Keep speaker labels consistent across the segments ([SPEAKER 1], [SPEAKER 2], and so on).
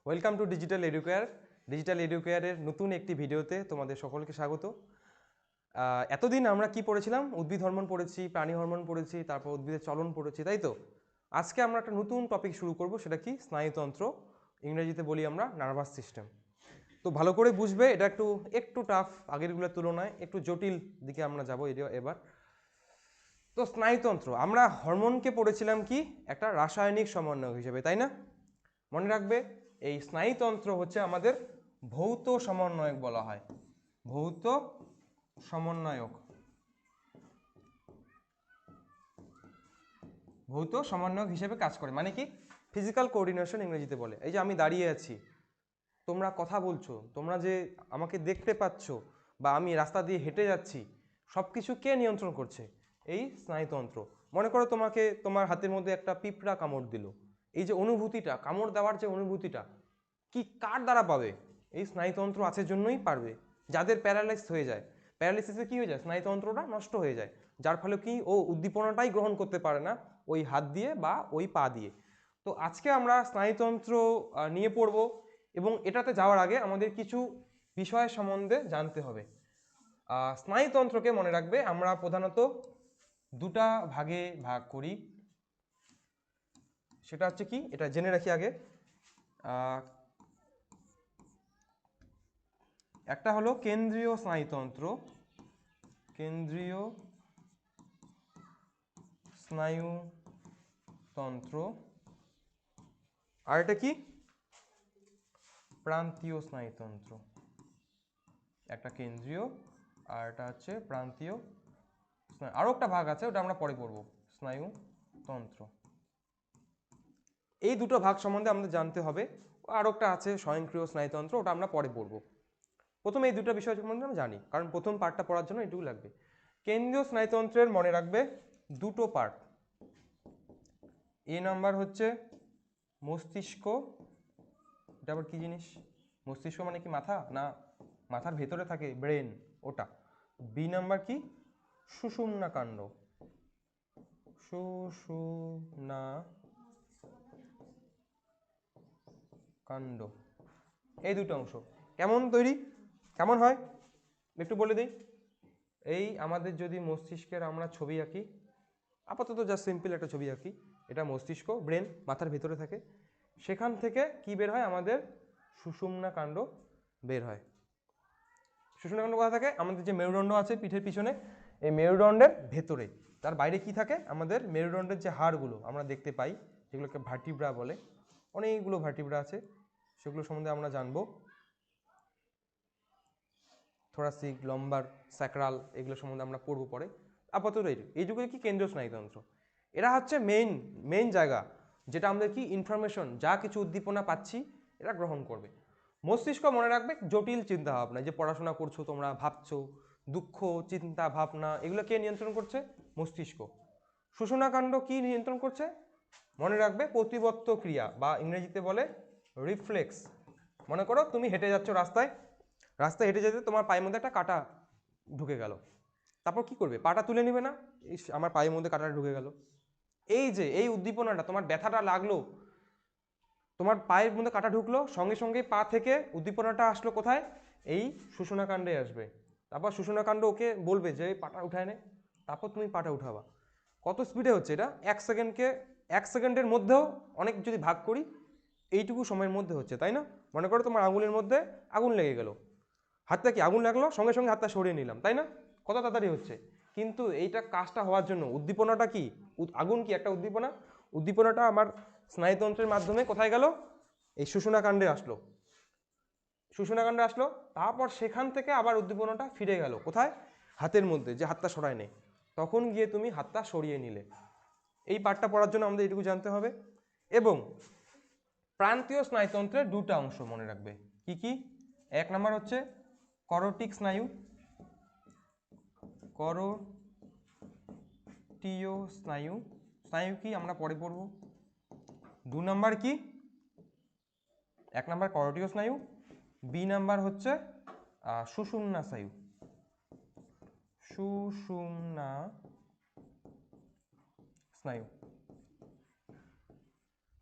[SPEAKER 1] Welcome to digital Educare. Digital এডুকেয়ারের নতুন একটি ভিডিওতে তোমাদের সকলকে স্বাগত। এতদিন আমরা কি পড়েছিলাম? উদ্ভিদ হরমোন পড়েছি, প্রাণী হরমোন পড়েছি, তারপর উদ্ভিদের চলন পড়েছি, তাই তো? আজকে আমরা একটা নতুন টপিক শুরু করব, সেটা কি? স্নায়ুতন্ত্র, ইংরেজিতে বলি আমরা নার্ভাস সিস্টেম। তো ভালো করে বুঝবে, এটা একটু একটু টাফ, আগেরগুলোর তুলনায় একটু জটিল দিকে আমরা যাবো এবার। তো স্নায়ুতন্ত্র, আমরা হরমোনকে পড়েছিলাম কি একটা রাসায়নিক সমন্বয়ক হিসেবে, তাই না? মনে রাখবে, এই স্নায়ুতন্ত্র হচ্ছে আমাদের ভৌত সমন্বয়ক বলা হয়। ভৌত সমন্বয়ক, ভৌত সমন্বয়ক হিসেবে কাজ করে। মানে কি? ফিজিক্যাল কোঅর্ডিনেশন ইংরেজিতে বলে। এই যে আমি দাঁড়িয়ে আছি, তোমরা কথা বলছো, তোমরা যে আমাকে দেখতে পাচ্ছ, বা আমি রাস্তা দিয়ে হেঁটে যাচ্ছি, সব কিছু কে নিয়ন্ত্রণ করছে? এই স্নায়ুতন্ত্র। মনে করো তোমাকে তোমার হাতের মধ্যে একটা পিঁপড়া কামড় দিল, এই যে অনুভূতিটা, কামড় দেওয়ার যে অনুভূতিটা, কি কার দ্বারা পাবে? এই স্নায়ুতন্ত্র আছে জন্যই পারবে। যাদের প্যারালাইজ হয়ে যায়, প্যারালাইসিসে কি হয়ে যায়? স্নায়ুতন্ত্রটা নষ্ট হয়ে যায়, যার ফলে কি ও উদ্দীপনাটাই গ্রহণ করতে পারে না ওই হাত দিয়ে বা ওই পা দিয়ে। তো আজকে আমরা স্নায়ুতন্ত্র নিয়ে পড়ব, এবং এটাতে যাওয়ার আগে আমাদের কিছু বিষয় সম্বন্ধে জানতে হবে। স্নায়ুতন্ত্রকে মনে রাখবে আমরা প্রধানত দুটা ভাগে ভাগ করি। সেটা হচ্ছে কি, এটা জেনে রাখি আগে। একটা হলো কেন্দ্রীয় স্নায়ুতন্ত্র, কেন্দ্রীয় স্নায়ুতন্ত্র। আর এটা কি? প্রান্তীয় স্নায়ুতন্ত্র। একটা কেন্দ্রীয়, আর এটা হচ্ছে প্রান্তীয় স্নায়ু। আরও একটা ভাগ আছে, ওটা আমরা পরে পড়বো, স্নায়ুতন্ত্র। এই দুটো ভাগ সম্বন্ধে আমাদের জানতে হবে। আরও একটা আছে স্বয়ংক্রিয় স্নায়ুতন্ত্র, ওটা আমরা পরে পড়বো। প্রথমে এই দুটো বিষয় সম্বন্ধে আমরা জানি, কারণ প্রথম পার্টটা পড়ার জন্য এটুকু লাগবে। কেন্দ্রীয় স্নায়ুতন্ত্রের মনে রাখবে দুটো পার্ট। এ নাম্বার হচ্ছে মস্তিষ্ক। এটা আবার কি জিনিস? মস্তিষ্ক মানে কি মাথা? না, মাথার ভেতরে থাকে ব্রেন, ওটা। বি নাম্বার কি? সুষুম্না কাণ্ড। সুষুম্না কাণ্ড। এই দুটো অংশ কেমন তৈরি, কেমন হয় একটু বলে দিই। এই আমাদের যদি মস্তিষ্কের আমরা ছবি আঁকি, আপাতত জাস্ট সিম্পল একটা ছবি আঁকি, এটা মস্তিষ্ক, ব্রেন মাথার ভেতরে থাকে। সেখান থেকে কি বের হয়? আমাদের সুষুম্না কাণ্ড বের হয়। সুষুম্না কাণ্ড কোথায় থাকে? আমাদের যে মেরুদণ্ড আছে পিঠের পিছনে, এই মেরুদণ্ডের ভেতরে। তার বাইরে কি থাকে? আমাদের মেরুদণ্ডের যে হাড়গুলো আমরা দেখতে পাই, যেগুলোকে ভার্টিব্রা বলে, অনেকগুলো ভার্টিব্রা আছে, সেগুলো সম্বন্ধে আমরা জানবো। থোরাসিক, লম্বার, স্যাক্রাল, এগুলো সম্বন্ধে আমরা পড়বো পরে। আপাতত এইটুকু কি কেন্দ্রীয় স্নায়ুতন্ত্র। এরা হচ্ছে মেইন জায়গা, যেটা আমাদের কি ইনফরমেশন, যা কিছু উদ্দীপনা পাচ্ছি এরা গ্রহণ করবে। মস্তিষ্ক মনে রাখবে জটিল চিন্তা ভাবনা, যে পড়াশোনা করছো তোমরা, ভাবছো, দুঃখ, চিন্তা ভাবনা, এগুলো কে নিয়ন্ত্রণ করছে? মস্তিষ্ক। সুষুম্নাকাণ্ড কি নিয়ন্ত্রণ করছে? মনে রাখবে প্রতিবত্ত ক্রিয়া, বা ইংরেজিতে বলে রিফ্লেক্স। মনে করো তুমি হেঁটে যাচ্ছ রাস্তায়, রাস্তায় হেঁটে যেতে তোমার পায়ের মধ্যে একটা কাঁটা ঢুকে গেল, তারপর কি করবে? পাটা তুলে নিবে না? আমার পায়ের মধ্যে কাঁটাটা ঢুকে গেল। এই যে এই উদ্দীপনাটা, তোমার ব্যথাটা লাগলো, তোমার পায়ের মধ্যে কাঁটা ঢুকলো, সঙ্গে সঙ্গে পা থেকে উদ্দীপনাটা আসলো কোথায়? এই সুষুম্নাকাণ্ডে আসবে। তারপর সুষুম্নাকাণ্ড ওকে বলবে যে পাটা উঠায় নে, তারপর তুমি পাটা উঠাবা। কত স্পিডে হচ্ছে এটা? 1 সেকেন্ডের মধ্যেও অনেক যদি ভাগ করি, এইটুকু সময়ের মধ্যে হচ্ছে, তাই না? মনে করো তোমার আঙুলের মধ্যে আগুন লেগে গেল, হাতটা কি আগুন লাগলো, সঙ্গে সঙ্গে হাতটা সরিয়ে নিলাম, তাই না? কত তাড়াতাড়ি হচ্ছে। কিন্তু এইটা কাজটা হওয়ার জন্য উদ্দীপনাটা কি? আগুন কি একটা উদ্দীপনা? উদ্দীপনাটা আমার স্নায়ুতন্ত্রের মাধ্যমে কোথায় গেল? এই সুষুম্নাকাণ্ডে আসলো। সুষুম্নাকাণ্ডে আসলো, তারপর সেখান থেকে আবার উদ্দীপনাটা ফিরে গেল কোথায়? হাতের মধ্যে, যে হাতটা সরায় নেই, তখন গিয়ে তুমি হাতটা সরিয়ে নিলে। এই পার্টটা পড়ার জন্য আমাদের এটুকু জানতে হবে। এবং প্রান্তীয় স্নায়ুতন্ত্রের দুটো অংশ মনে রাখবে। কি কি? এক নম্বর হচ্ছে করোটিক স্নায়ু, করোটিয় স্নায়ু। স্নায়ু কি আমরা পরে পড়ব। 2 নম্বর কি? 1 নম্বর করোটিয় স্নায়ু, বি নাম্বার হচ্ছে সুষুম্না স্নায়ু, সুষুম্না স্নায়ু।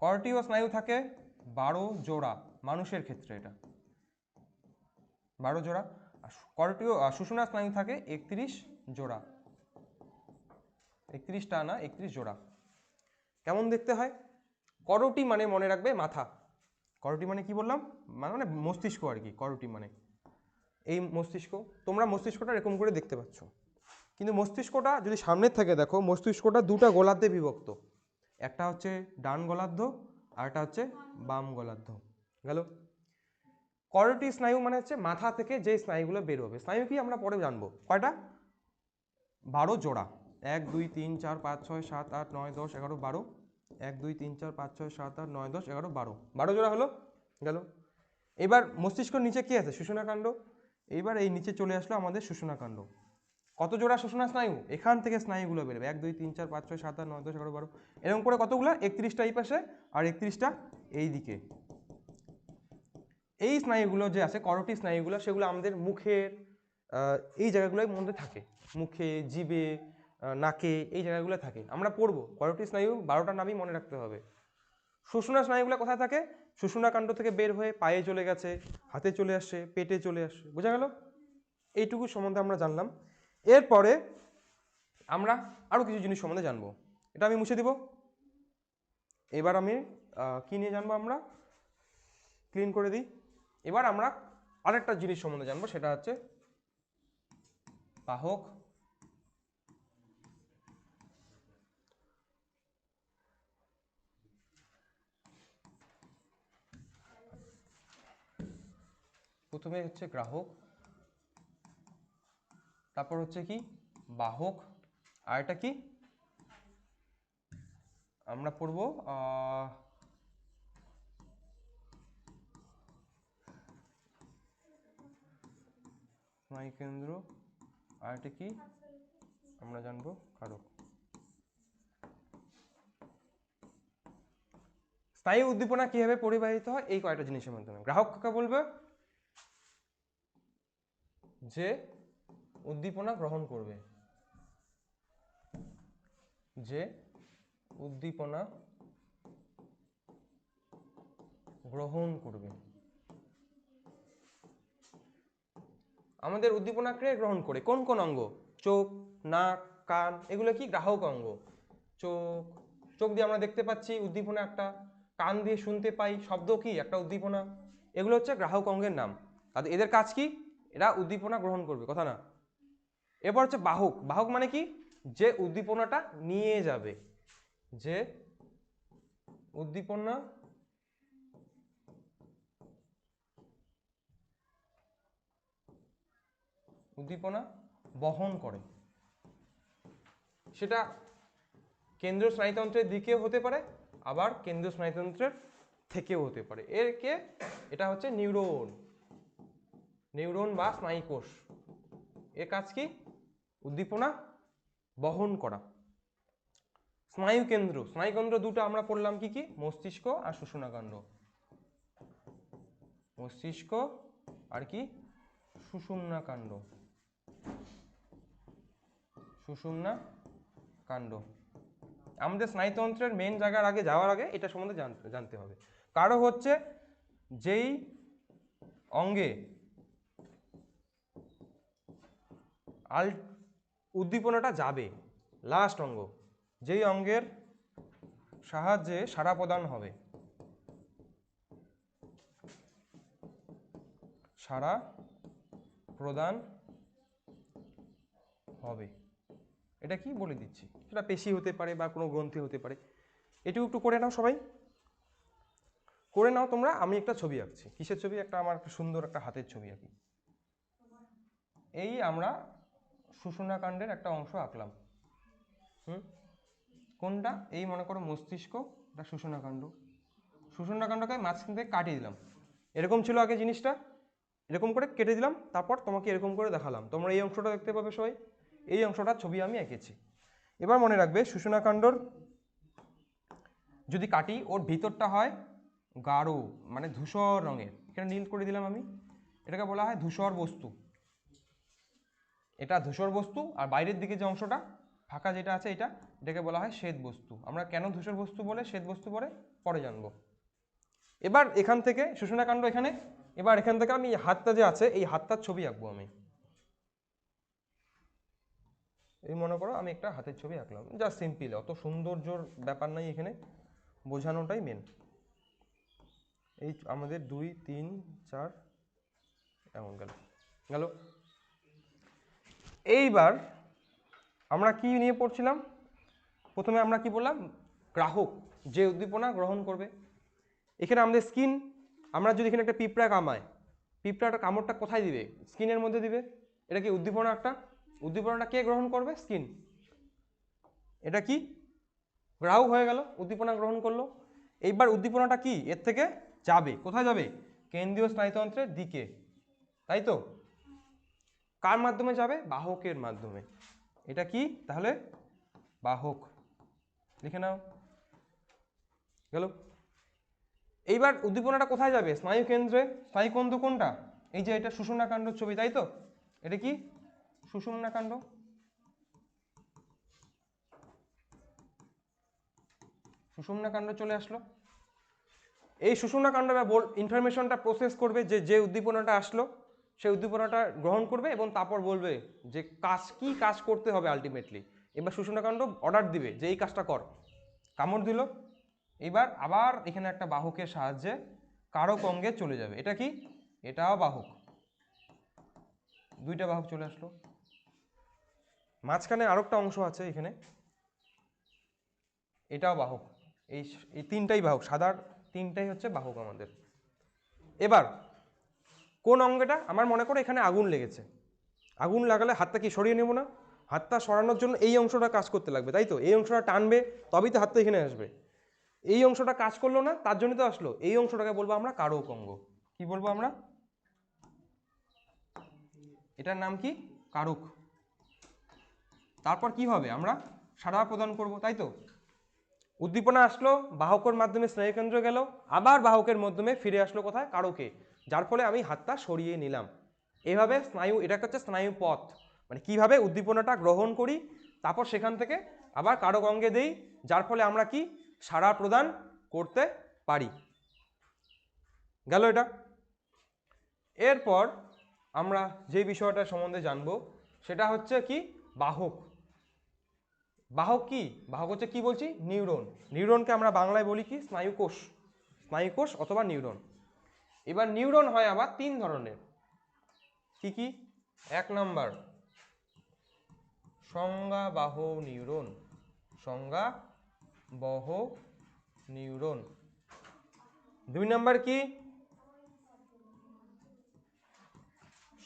[SPEAKER 1] করোটিয় স্নায়ু থাকে 12 জোড়া মানুষের ক্ষেত্রে, এটা 12 জোড়া। আর করটিও সুষুম্না স্নায়ু থাকে 31 জোড়া, 31টা না 31 জোড়া। কেমন দেখতে হয়? করটি মানে মনে রাখবে মাথা, করটি মানে কি বললাম, মানে মস্তিষ্ক আর কি। করটি মানে এই মস্তিষ্ক, তোমরা মস্তিষ্কটা এরকম করে দেখতে পাচ্ছ, কিন্তু মস্তিষ্কটা যদি সামনের থেকে দেখো, মস্তিষ্কটা দুটা গোলার্ধে বিভক্ত, একটা হচ্ছে ডান গোলার্ধ আর একটা হচ্ছে বাম গোলার্ধ। গেল। করটি স্নায়ু মানে হচ্ছে মাথা থেকে যে স্নায়ুগুলো বের হবে। স্নায়ু কি আমরা পরে জানবো। কয়টা? 12 জোড়া, 1 2 3 4 5 6 7 8 9 10 11 12, 1 2 3 4 5 6 7 8 9 10 11 12, 12 জোড়া হলো। গেল। এবার মস্তিষ্কর নিচে কি আছে? সুষুম্নাকাণ্ড। এইবার এই নিচে চলে আসলো আমাদের সুষুম্নাকাণ্ড। কত জোড়া সুষুম্না স্নায়ু? এখান থেকে স্নায়ুগুলো বেরোবে 1 2 3 4 5 6 7 8 9 10 11 12, এরকম করে কতগুলো? 31টা এই পাশে আর 31টা এই দিকে। এই স্নায়ুগুলো যে আছে করটি স্নায়ুগুলো, সেগুলো আমাদের মুখের এই জায়গাগুলোর মধ্যে থাকে, মুখে, জিভে, নাকে, এই জায়গাগুলো থাকে। আমরা পড়বো করটি স্নায়ু 12টা নামই মনে রাখতে হবে। সুষুম্না স্নায়ুগুলো কোথায় থাকে? সুষুম্নাকাণ্ড থেকে বের হয়ে পায়ে চলে গেছে, হাতে চলে আসছে, পেটে চলে আসছে। বোঝা গেল? এইটুকু সম্বন্ধে আমরা জানলাম। এরপরে আমরা আরো কিছু জিনিস সম্বন্ধে জানবো। এটা আমি মুছে দিব। এবার আমি কি নিয়ে জানবো? আমরা ক্লিন করে দিই। এবার আমরা আরেকটা জিনিস সম্বন্ধে জানবো, সেটা হচ্ছে বাহক। প্রথমে হচ্ছে গ্রাহক, তারপর হচ্ছে কি বাহক, আর এটা কি আমরা পড়বো স্নায়ুকেন্দ্র, আর এটা কি আমরা জানবো কারক। স্নায়ু উদ্দীপনা কিভাবে পরিবাহিত হয় এই কয়টা জিনিসের মাধ্যমে। গ্রাহক কাকে বলবে? যে উদ্দীপনা গ্রহণ করবে, যে উদ্দীপনা গ্রহণ করবে। আমাদের উদ্দীপনা কে গ্রহণ করে? কোন কোন অঙ্গ? চোখ, নাক, কান, এগুলো কি গ্রাহক অঙ্গ। চোখ, চোখ দিয়ে আমরা দেখতে পাচ্ছি উদ্দীপনা একটা, কান দিয়ে শুনতে পাই শব্দ, কি একটা উদ্দীপনা। এগুলো হচ্ছে গ্রাহক অঙ্গের নাম। তাহলে এদের কাজ কি? এরা উদ্দীপনা গ্রহণ করবে, কথা না। এরপর হচ্ছে বাহক। বাহক মানে কি? যে উদ্দীপনাটা নিয়ে যাবে, যে উদ্দীপনা বহন করে। সেটা কেন্দ্রীয় স্নায়ুতন্ত্রের দিকেও হতে পারে, আবার কেন্দ্রীয় স্নায়ুতন্ত্রের থেকেও হতে পারে। এটা হচ্ছে নিউরন, নিউরন বা স্নায়ুকোষ। এর কাজ কি? উদ্দীপনা বহন করা। স্নায়ুকেন্দ্র, স্নায়ুকেন্দ্র দুটো আমরা পড়লাম, কি কি? মস্তিষ্ক আর সুষুম্নাকাণ্ড। মস্তিষ্ক আর কি? সুষুম্নাকাণ্ড। সুষুম্নাকাণ্ড। আমাদের স্নায়ুতন্ত্রের মেন জায়গার আগে যাওয়ার আগে এটা সম্বন্ধে জানতে হবে। কারো হচ্ছে যেই অঙ্গে উদ্দীপনাটা যাবে, লাস্ট অঙ্গ, যেই অঙ্গের সাহায্যে সাড়া প্রদান হবে, সাড়া প্রদান হবে, এটা কি বলে দিচ্ছি, সেটা পেশি হতে পারে বা কোনো গ্রন্থি হতে পারে। এটুকু একটু করে নাও, সবাই করে নাও তোমরা। আমি একটা ছবি আঁকছি। কিসের ছবি? আমার একটা সুন্দর একটা হাতের ছবি আঁকি। এই আমরা সুষুম্নাকাণ্ডের একটা অংশ আঁকলাম। কোনটা? এই মনে করো মস্তিষ্ক, এটা সুষুম্নাকাণ্ড। সুষুম্নাকাণ্ডকে মাঝখান থেকে কাটিয়ে দিলাম। এরকম ছিল আগে জিনিসটা, এরকম করে কেটে দিলাম, তারপর তোমাকে এরকম করে দেখালাম। তোমরা এই অংশটা দেখতে পাবে সবাই, এই অংশটার ছবি আমি এঁকেছি। এবার মনে রাখবে সুষুম্নাকাণ্ডর যদি কাটি, ওর ভিতরটা হয় গাঢ়, মানে ধূসর রঙের। এখানে নীল করে দিলাম আমি। এটাকে বলা হয় ধূসর বস্তু। এটা ধূসর বস্তু। আর বাইরের দিকে যে অংশটা ফাঁকা যেটা আছে, এটাকে বলা হয় শ্বেত বস্তু। আমরা কেন ধূসর বস্তু বলে শ্বেত বস্তু পরে জানবো। এবার এখান থেকে সুষুম্নাকাণ্ড এখানে, এবার এখান থেকে আমি হাতটা যে আছে এই হাতটার ছবি আঁকবো আমি। এই মনে করো আমি একটা হাতের ছবি আঁকলাম, জাস্ট সিম্পল, অত সৌন্দর্যর ব্যাপার নাই এখানে, বোঝানোটাই মেন। এই আমাদের 2 3 4 এমন গেল গেল। এইবার আমরা কি নিয়ে পড়ছিলাম, প্রথমে আমরা কি বললাম, গ্রাহক যে উদ্দীপনা গ্রহণ করবে। এখানে আমাদের স্কিন, আমরা যদি এখানে একটা পিঁপড়া কামায়, পিঁপড়াটা কামড়টা কোথায় দিবে, স্কিনের মধ্যে দিবে। এটা কি উদ্দীপনা একটা, উদ্দীপনাটা কে গ্রহণ করবে, স্কিন। এটা কি গ্রাহক হয়ে গেল, উদ্দীপনা গ্রহণ করলো। এইবার উদ্দীপনাটা কি এর থেকে যাবে, কোথায় যাবে, কেন্দ্রীয় স্নায়ুতন্ত্রের দিকে, তাই তো। কার মাধ্যমে যাবে, বাহকের মাধ্যমে। এটা কি তাহলে, বাহক, লিখে নাও গেল। এইবার উদ্দীপনাটা কোথায় যাবে, স্নায়ু কেন্দ্রে। স্নায়ুকেন্দ্র কোনটা, এই যে এটা সুষুম্নাকাণ্ড ছবি, তাই তো। এটা কি সুষুম্নাকাণ্ড, সুষুম্নাকাণ্ড চলে আসলো। এই সুষুম্নাকাণ্ড ইনফরমেশনটা প্রসেস করবে, যে যে উদ্দীপনাটা আসলো সেই উদ্দীপনাটা গ্রহণ করবে এবং তারপর বলবে যে কাজ কি, কাজ করতে হবে আলটিমেটলি। এবার সুষুম্নাকাণ্ড অর্ডার দিবে যে এই কাজটা কর, কামড় দিল। এবার আবার এখানে একটা বাহকের সাহায্যে কারক অঙ্গে চলে যাবে। এটা কি, এটাও বাহক, দুইটা বাহক চলে আসলো। মাঝখানে আরেকটা অংশ আছে এখানে, এটাও বাহক। এই এই তিনটাই বাহক, সাদার তিনটাই হচ্ছে বাহক আমাদের। এবার কোন অঙ্গটা, আমার মনে করো এখানে আগুন লেগেছে, আগুন লাগালে হাতটা কি সরিয়ে নেব না, হাতটা সরানোর জন্য এই অংশটা কাজ করতে লাগবে, তাই তো। এই অংশটা টানবে তবেই তো হাতটা এখানে আসবে। এই অংশটা কাজ করলো না, তার জন্য তো আসলো। এই অংশটাকে বলবো আমরা কারক অঙ্গ। কি বলবো আমরা, এটার নাম কি, কারক। তারপর কি হবে, আমরা সাড়া প্রদান করব, তাই তো। উদ্দীপনা আসলো, বাহকের মাধ্যমে স্নায়ুকেন্দ্র গেল, আবার বাহকের মাধ্যমে ফিরে আসলো কোথায়, কারকে, যার ফলে আমি হাতটা সরিয়ে নিলাম। এভাবে স্নায়ু, এটা হচ্ছে স্নায়ু পথ, মানে কিভাবে উদ্দীপনাটা গ্রহণ করি, তারপর সেখান থেকে আবার কারক অঙ্গে দেই, যার ফলে আমরা কি সাড়া প্রদান করতে পারি। গেল এটা। এরপর আমরা যে বিষয়টা সম্বন্ধে জানবো সেটা হচ্ছে কি, বাহক। বাহক কি, বাহক হচ্ছে কি বলছি, নিউরন। নিউরনকে আমরা বাংলায় বলি কি, স্নায়ুকোষ, স্নায়ুকোষ অথবা নিউরন। এবার নিউরন হয় আবার 3 ধরনের। কি কি, 1 নাম্বার সংজ্ঞাবাহ নিউরন, সংজ্ঞাবহ নিউরন। 2 নাম্বার কি,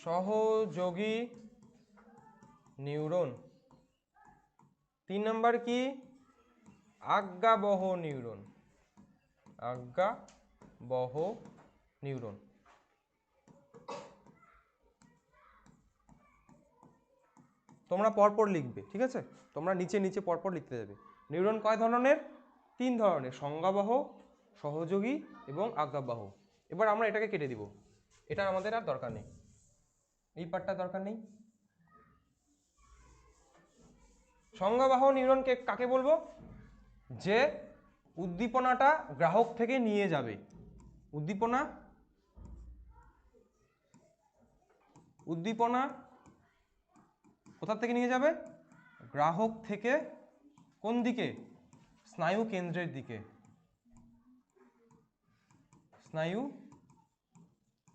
[SPEAKER 1] সহযোগী নিউরন। 3 নাম্বার কি, আজ্ঞাবহ নিউরন, আজ্ঞাবহ নিউরন। তোমরা পরপর লিখবে, ঠিক আছে, তোমরা নিচে নিচে পরপর লিখতে যাবে। নিউরন কয় ধরনের, 3 ধরনের, সংজ্ঞাবহ, সহযোগী এবং আজ্ঞাবহ। এবার আমরা এটাকে কেটে দিব, এটা আমাদের আর দরকার নেই, এই পার্টটা দরকার নেই। সংজ্ঞাবাহ নিউরনকে কাকে বলবো, যে উদ্দীপনাটা গ্রাহক থেকে নিয়ে যাবে। উদ্দীপনা, উদ্দীপনা কোথা থেকে নিয়ে যাবে, গ্রাহক থেকে কোন দিকে, স্নায়ু কেন্দ্রের দিকে, স্নায়ু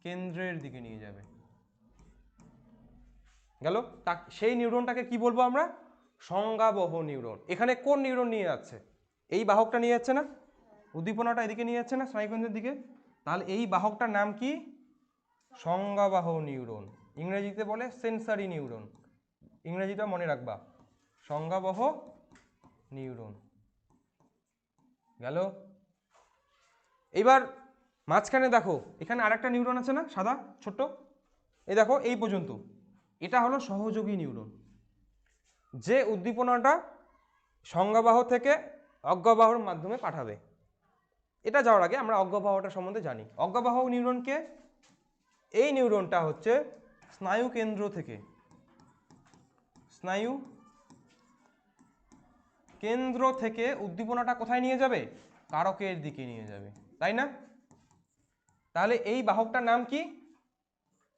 [SPEAKER 1] কেন্দ্রের দিকে নিয়ে যাবে। গেল, সেই নিউরনটাকে কি বলবো আমরা, সংজ্ঞাবহ নিউরন। এখানে কোন নিউরন নিয়ে যাচ্ছে, এই বাহকটা নিয়ে যাচ্ছে না, উদ্দীপনাটা এদিকে নিয়ে যাচ্ছে না, স্নায়ুকেন্দ্রের দিকে, তাহলে এই বাহকটার নাম কি, সংজ্ঞাবাহ নিউরন। ইংরেজিতে বলে সেন্সারি নিউরন, ইংরেজিটা মনে রাখবা, সংজ্ঞাবহ নিউরন। গেল। এবার মাঝখানে দেখো এখানে আরেকটা নিউরন আছে না, সাদা ছোট্ট, এই দেখো এই পর্যন্ত, এটা হলো সহযোগী নিউরন, যে উদ্দীপনাটা সংজ্ঞাবাহ থেকে অজ্ঞাবাহর মাধ্যমে পাঠাবে। এটা যাওয়ার আগে আমরা অজ্ঞাবাহটা সম্বন্ধে জানি। অজ্ঞাবাহ নিউরনকে, এই নিউরনটা হচ্ছে স্নায়ু কেন্দ্র থেকে, স্নায়ু কেন্দ্র থেকে উদ্দীপনাটা কোথায় নিয়ে যাবে, কারকের দিকে নিয়ে যাবে, তাই না। তাহলে এই বাহকটার নাম কি?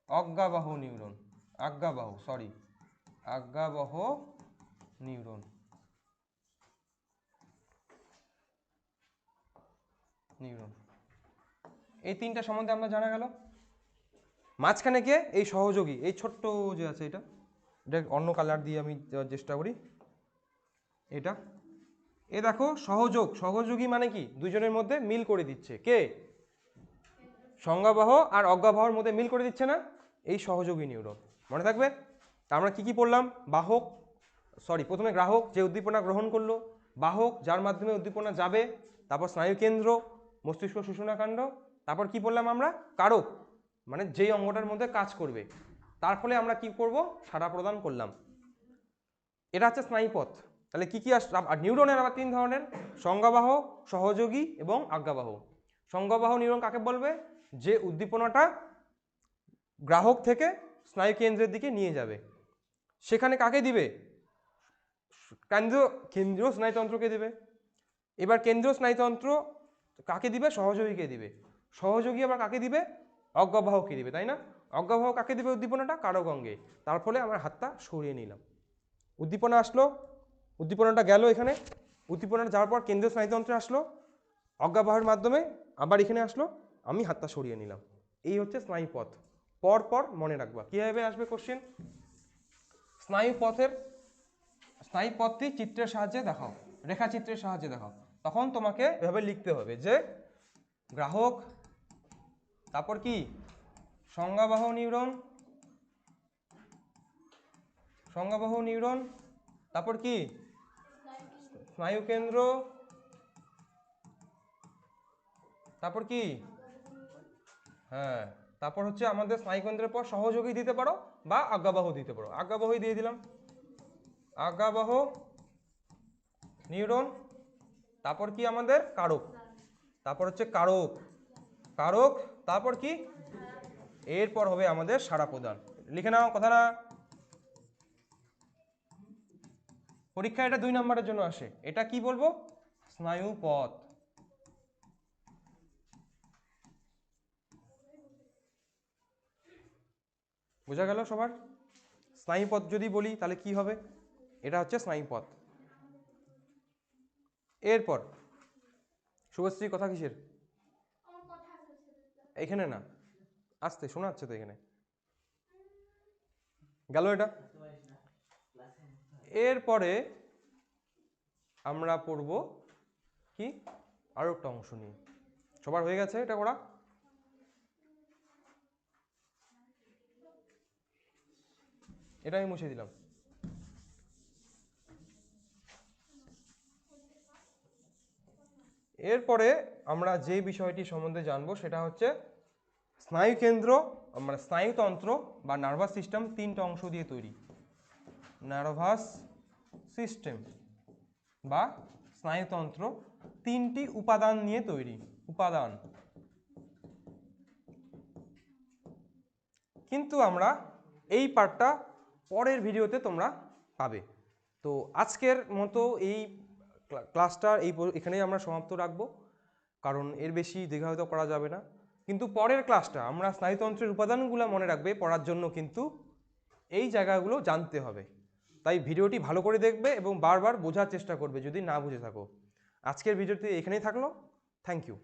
[SPEAKER 1] অজ্ঞাবাহ নিউরন, আজ্ঞাবাহ, সরি, আজ্ঞাবহ নিউরন। নিউরন, এই তিনটা সম্বন্ধে আমরা জানা গেল। মাঝখানে কে? এই সহযোগী, এই ছোট্ট যে আছে এটা অন্য কালার দিয়ে আমি দেওয়ার চেষ্টা করি। এটা এ দেখো সহযোগ, সহযোগী মানে কি? দুজনের মধ্যে মিল করে দিচ্ছে। কে? সংজ্ঞাবাহ আর অজ্ঞাবাহর মধ্যে মিল করে দিচ্ছে না? এই সহযোগী নিউরন। মনে থাকবে? তা আমরা কি কি পড়লাম? বাহক, সরি, প্রথমে গ্রাহক যে উদ্দীপনা গ্রহণ করলো, বাহক যার মাধ্যমে উদ্দীপনা যাবে, তারপর স্নায়ুকেন্দ্র, মস্তিষ্ক সূচনাকাণ্ড, তারপর কি বললাম আমরা? কারক, মানে যেই অঙ্গটার মধ্যে কাজ করবে, তার ফলে আমরা কি করব? সাড়া প্রদান করলাম। এটা হচ্ছে স্নায়ুপথ। তাহলে কি কি আর নিউরনের আবার তিন ধরনের: সংজ্ঞাবাহ, সহযোগী এবং আজ্ঞাবাহ। সংজ্ঞাবাহ নিউরন কাকে বলবে? যে উদ্দীপনাটা গ্রাহক থেকে স্নায়ুকেন্দ্রের দিকে নিয়ে যাবে। সেখানে কাকে দিবে? কেন্দ্রীয় স্নায়ুতন্ত্রকে দিবে। এবার কেন্দ্রীয় স্নায়ুতন্ত্র কাকে দিবে? সহযোগীকে দিবে। সহযোগী আবার কাকে দিবে? অজ্ঞাবাহকে দিবে, তাই না? অজ্ঞাবাহ কাকে দিবে উদ্দীপনাটা? কারক অঙ্গে। তার ফলে আমার হাতটা সরিয়ে নিলাম, উদ্দীপনা আসলো, উদ্দীপনাটা গেল এখানে, উদ্দীপনাটা যাওয়ার পর কেন্দ্রীয় স্নায়ুতন্ত্রে আসলো, অজ্ঞাবাহের মাধ্যমে আবার এখানে আসলো, আমি হাতটা সরিয়ে নিলাম। এই হচ্ছে স্নায়ুপথ। পর পর মনে রাখবা। কীভাবে আসবে কোশ্চেন? স্নায়ুপথটি চিত্রের সাহায্যে দেখাও, রেখাচিত্রের সাহায্যে দেখাও। তখন তোমাকে এভাবে লিখতে হবে যে গ্রাহক, তারপর কি? সংজ্ঞাবাহ নিউরন, সংজ্ঞাবাহ নিউরন, তারপর কি? স্নায়ুকেন্দ্র, তারপর কি? হ্যাঁ, তারপর হচ্ছে আমাদের স্নায়ুকেন্দ্রের পর সহযোগী দিতে পারো বা আজ্ঞাবাহ দিতে পারো। আজ্ঞাবাহই দিয়ে দিলাম, আজ্ঞাবাহ নিউরন। তারপর কি আমাদের? কারক। তারপর হচ্ছে কারক, কারক, তারপর কি? এরপর হবে আমাদের সাড়া প্রদান। লিখে নাও কথাটা। পরীক্ষা এটা 2 নম্বরের জন্য আসে। এটা কি বলবো? স্নায়ুপথ। বোঝা গেল সবার? স্নায়ুপথ যদি বলি তাহলে কি হবে? এটা হচ্ছে স্নায়ুপথ। এরপর শুভশ্রী কথা কিসের? এখানে না, আসতে শোনা যাচ্ছে তো এখানে। গেল এটা। এরপরে আমরা পড়ব কি? আরো একটা অংশ নিয়ে। সবার হয়ে গেছে এটা করা? এটা আমি মুছে দিলাম। এরপরে আমরা যে বিষয়টি সম্বন্ধে জানবো সেটা হচ্ছে স্নায়ুকেন্দ্র, মানে স্নায়ুতন্ত্র বা নার্ভাস সিস্টেম 3টা অংশ দিয়ে তৈরি। নার্ভাস সিস্টেম বা স্নায়ুতন্ত্র 3টি উপাদান নিয়ে তৈরি। উপাদান। কিন্তু আমরা এই পার্টটা পরের ভিডিওতে তোমরা পাবে। তো আজকের মতো এই ক্লাসটা এখানেই আমরা সমাপ্ত রাখবো, কারণ এর বেশি দীর্ঘায়িত করা যাবে না। কিন্তু পরের ক্লাসটা আমরা স্নায়ুতন্ত্রের উপাদানগুলো মনে রাখবে, পড়ার জন্য কিন্তু এই জায়গাগুলো জানতে হবে। তাই ভিডিওটি ভালো করে দেখবে এবং বারবার বোঝার চেষ্টা করবে যদি না বুঝে থাকো। আজকের ভিডিওটি এখানেই থাকলো। Thank you.